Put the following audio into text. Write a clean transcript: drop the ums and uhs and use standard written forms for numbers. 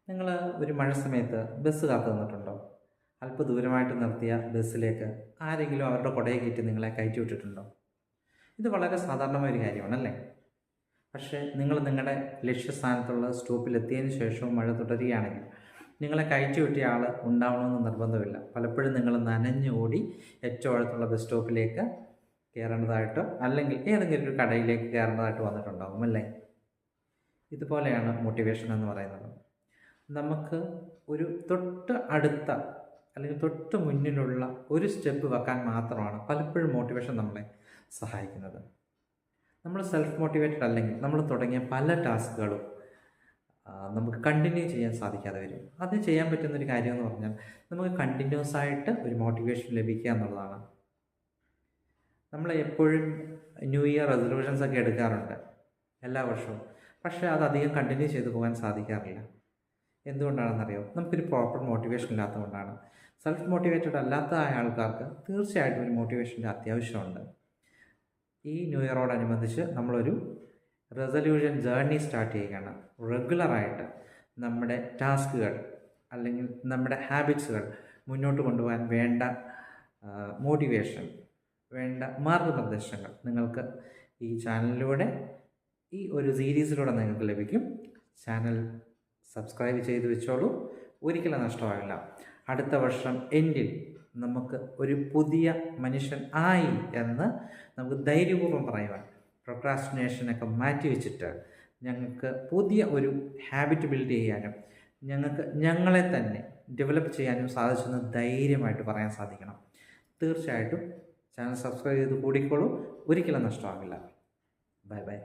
നിങ്ങൾ ഒരു മഴ സമയത്ത് ബസ് കാത്തു നിന്നിട്ടുണ്ടോ? അല്പദൂരമായിട്ട് നിർത്തിയ ബസ്സിലേക്ക് ആരെങ്കിലും അവരുടെ കുടയെ കയറ്റി നിങ്ങളെ കയറ്റി വിട്ടിട്ടുണ്ടോ? ഇത് വളരെ സാധാരണമായ ഒരു കാര്യമാണല്ലേ? പക്ഷേ നിങ്ങൾ നിങ്ങളുടെ ലക്ഷ്യസ്ഥാനത്തുള്ള സ്റ്റോപ്പിലെത്തിയതിന് ശേഷവും മഴ തുടരുകയാണെങ്കിൽ നിങ്ങളെ കയറ്റി വിട്ടിയ ആൾ ഉണ്ടാവണമെന്ന് നിർബന്ധമില്ല. പലപ്പോഴും നിങ്ങൾ നനഞ്ഞോടി ഏറ്റവും അടുത്തുള്ള ബസ് സ്റ്റോപ്പിലേക്ക് കയറേണ്ടതായിട്ട് അല്ലെങ്കിൽ ഏതെങ്കിലും ഒരു കടയിലേക്ക് കയറേണ്ടതായിട്ട് വന്നിട്ടുണ്ടാകും അല്ലേ? ഇതുപോലെയാണ് മോട്ടിവേഷൻ എന്ന് പറയുന്നത്. നമുക്ക് ഒരു തൊട്ട് അടുത്ത അല്ലെങ്കിൽ തൊട്ട് മുന്നിലുള്ള ഒരു സ്റ്റെപ്പ് വെക്കാൻ മാത്രമാണ് പലപ്പോഴും മോട്ടിവേഷൻ നമ്മളെ സഹായിക്കുന്നത്. നമ്മൾ സെൽഫ് മോട്ടിവേറ്റഡ് അല്ലെങ്കിൽ നമ്മൾ തുടങ്ങിയ പല ടാസ്കുകളും നമുക്ക് കണ്ടിന്യൂ ചെയ്യാൻ സാധിക്കാതെ വരും. അത് ചെയ്യാൻ പറ്റുന്നൊരു കാര്യം എന്ന് പറഞ്ഞാൽ നമുക്ക് കണ്ടിന്യൂസ് ആയിട്ട് ഒരു മോട്ടിവേഷൻ ലഭിക്കുക എന്നുള്ളതാണ്. നമ്മൾ എപ്പോഴും ന്യൂ ഇയർ റെസൊല്യൂഷൻസ് ഒക്കെ എടുക്കാറുണ്ട് എല്ലാ വർഷവും. പക്ഷേ അത് അധികം കണ്ടിന്യൂ ചെയ്തു പോകാൻ സാധിക്കാറില്ല. എന്തുകൊണ്ടാണെന്നറിയോ? നമുക്കൊരു പ്രോപ്പർ മോട്ടിവേഷൻ ഇല്ലാത്തതുകൊണ്ടാണ്. സെൽഫ് മോട്ടിവേറ്റഡ് അല്ലാത്ത ആൾക്കാർക്ക് തീർച്ചയായിട്ടും ഒരു മോട്ടിവേഷൻ്റെ അത്യാവശ്യമുണ്ട്. ഈ ന്യൂ ഇയറോടനുബന്ധിച്ച് നമ്മളൊരു റെസൊല്യൂഷൻ ജേർണി സ്റ്റാർട്ട് ചെയ്യുകയാണ്. റെഗുലറായിട്ട് നമ്മുടെ ടാസ്കുകൾ അല്ലെങ്കിൽ നമ്മുടെ ഹാബിറ്റ്സുകൾ മുന്നോട്ട് കൊണ്ടുപോകാൻ വേണ്ട മോട്ടിവേഷൻ, വേണ്ട മാർഗനിർദ്ദേശങ്ങൾ നിങ്ങൾക്ക് ഈ ചാനലിലൂടെ, ഈ ഒരു സീരീസിലൂടെ നിങ്ങൾക്ക് ലഭിക്കും. ചാനൽ സബ്സ്ക്രൈബ് ചെയ്ത് വെച്ചോളൂ, ഒരിക്കലും നഷ്ടമാകില്ല. അടുത്ത വർഷം എൻഡിൽ നമുക്ക് ഒരു പുതിയ മനുഷ്യൻ ആയി എന്ന് നമുക്ക് ധൈര്യപൂർവ്വം പറയുവാൻ, പ്രൊക്രാസ്റ്റിനേഷനൊക്കെ മാറ്റി വെച്ചിട്ട് ഞങ്ങൾക്ക് പുതിയ ഒരു ഹാബിറ്റ് ബിൽഡ് ചെയ്യാനും ഞങ്ങൾക്ക് ഞങ്ങളെ തന്നെ ഡെവലപ്പ് ചെയ്യാനും സാധിച്ചെന്ന് ധൈര്യമായിട്ട് പറയാൻ സാധിക്കണം. തീർച്ചയായിട്ടും ചാനൽ സബ്സ്ക്രൈബ് ചെയ്ത് കൂടിക്കോളൂ, ഒരിക്കലും നഷ്ടമാകില്ല. Bye bye.